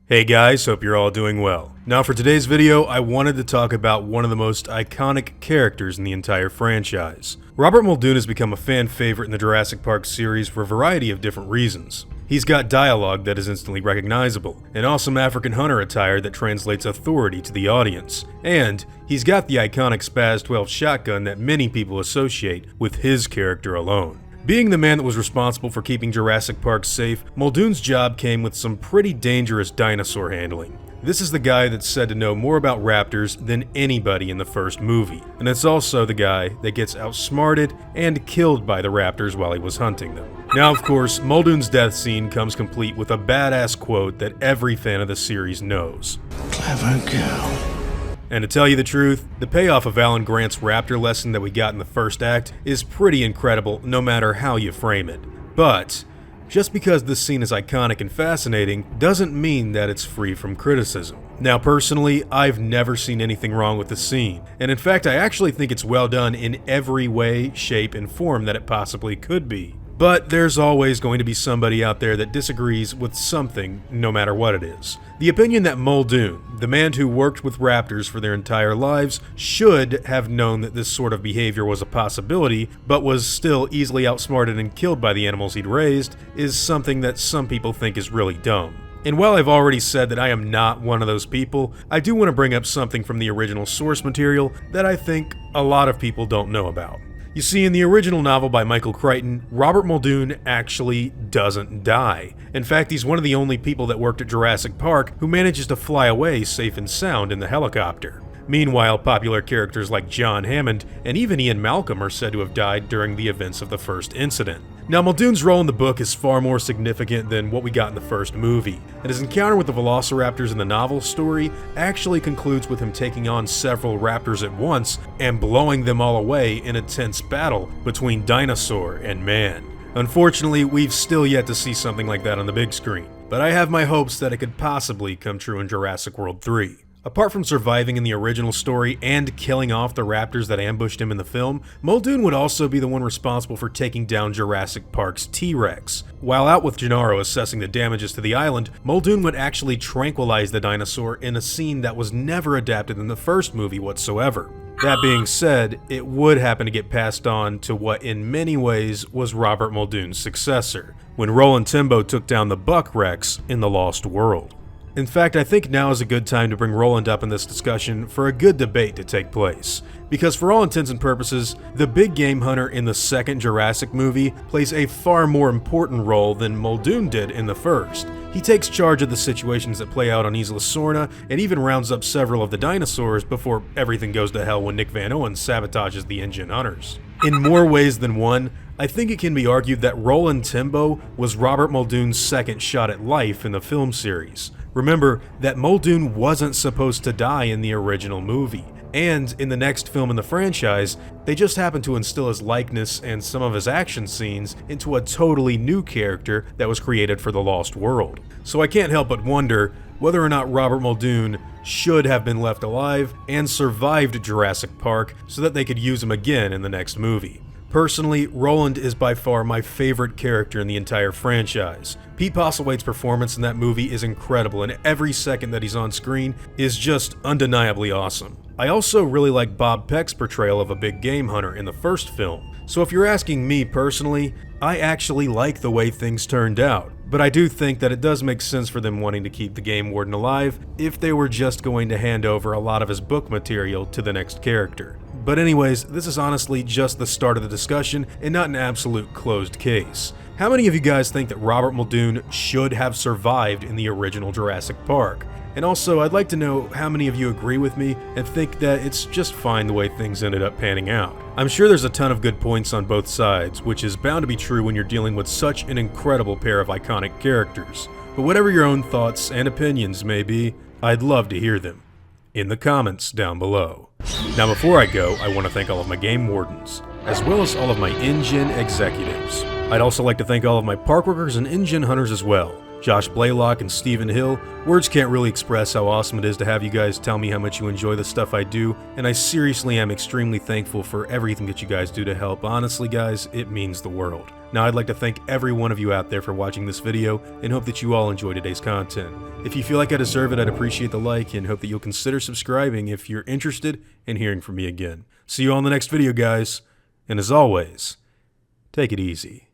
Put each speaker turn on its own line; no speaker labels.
Hey guys, hope you're all doing well. Now for today's video, I wanted to talk about one of the most iconic characters in the entire franchise. Robert Muldoon has become a fan favorite in the Jurassic Park series for a variety of different reasons. He's got dialogue that is instantly recognizable, an awesome African hunter attire that translates authority to the audience, and he's got the iconic Spaz 12 shotgun that many people associate with his character alone. Being the man that was responsible for keeping Jurassic Park safe, Muldoon's job came with some pretty dangerous dinosaur handling. This is the guy that's said to know more about raptors than anybody in the first movie, and it's also the guy that gets outsmarted and killed by the raptors while he was hunting them. Now of course, Muldoon's death scene comes complete with a badass quote that every fan of the series knows.
Clever girl.
And to tell you the truth, the payoff of Alan Grant's raptor lesson that we got in the first act is pretty incredible no matter how you frame it. But just because this scene is iconic and fascinating doesn't mean that it's free from criticism. Now personally, I've never seen anything wrong with the scene, and in fact I actually think it's well done in every way, shape, and form that it possibly could be. But there's always going to be somebody out there that disagrees with something, no matter what it is. The opinion that Muldoon, the man who worked with raptors for their entire lives, should have known that this sort of behavior was a possibility, but was still easily outsmarted and killed by the animals he'd raised, is something that some people think is really dumb. And while I've already said that I am not one of those people, I do want to bring up something from the original source material that I think a lot of people don't know about. You see, in the original novel by Michael Crichton, Robert Muldoon actually doesn't die. In fact, he's one of the only people that worked at Jurassic Park who manages to fly away safe and sound in the helicopter. Meanwhile, popular characters like John Hammond and even Ian Malcolm are said to have died during the events of the first incident. Now, Muldoon's role in the book is far more significant than what we got in the first movie, and his encounter with the velociraptors in the novel story actually concludes with him taking on several raptors at once and blowing them all away in a tense battle between dinosaur and man. Unfortunately, we've still yet to see something like that on the big screen, but I have my hopes that it could possibly come true in Jurassic World 3. Apart from surviving in the original story and killing off the raptors that ambushed him in the film, Muldoon would also be the one responsible for taking down Jurassic Park's T-Rex. While out with Gennaro assessing the damages to the island, Muldoon would actually tranquilize the dinosaur in a scene that was never adapted in the first movie whatsoever. That being said, it would happen to get passed on to what in many ways was Robert Muldoon's successor, when Roland Timbo took down the Buck Rex in The Lost World. In fact, I think now is a good time to bring Roland up in this discussion for a good debate to take place. Because for all intents and purposes, the big game hunter in the second Jurassic movie plays a far more important role than Muldoon did in the first. He takes charge of the situations that play out on Isla Sorna and even rounds up several of the dinosaurs before everything goes to hell when Nick Van Owen sabotages the InGen hunters. In more ways than one, I think it can be argued that Roland Timbo was Robert Muldoon's second shot at life in the film series. Remember that Muldoon wasn't supposed to die in the original movie, and in the next film in the franchise, they just happened to instill his likeness and some of his action scenes into a totally new character that was created for The Lost World. So I can't help but wonder whether or not Robert Muldoon should have been left alive and survived Jurassic Park so that they could use him again in the next movie. Personally, Roland is by far my favorite character in the entire franchise. Pete Postlethwaite's performance in that movie is incredible, and every second that he's on screen is just undeniably awesome. I also really like Bob Peck's portrayal of a big game hunter in the first film. So if you're asking me personally, I actually like the way things turned out. But I do think that it does make sense for them wanting to keep the game warden alive if they were just going to hand over a lot of his book material to the next character. But anyways, this is honestly just the start of the discussion and not an absolute closed case. How many of you guys think that Robert Muldoon should have survived in the original Jurassic Park? And also, I'd like to know how many of you agree with me and think that it's just fine the way things ended up panning out. I'm sure there's a ton of good points on both sides, which is bound to be true when you're dealing with such an incredible pair of iconic characters. But whatever your own thoughts and opinions may be, I'd love to hear them in the comments down below. Now before I go, I want to thank all of my game wardens, as well as all of my InGen executives. I'd also like to thank all of my park workers and InGen hunters as well. Josh Blaylock, and Stephen Hill. Words can't really express how awesome it is to have you guys tell me how much you enjoy the stuff I do, and I seriously am extremely thankful for everything that you guys do to help. Honestly guys, it means the world. Now I'd like to thank every one of you out there for watching this video, and hope that you all enjoy today's content. If you feel like I deserve it, I'd appreciate the like, and hope that you'll consider subscribing if you're interested in hearing from me again. See you all in the next video guys, and as always, take it easy.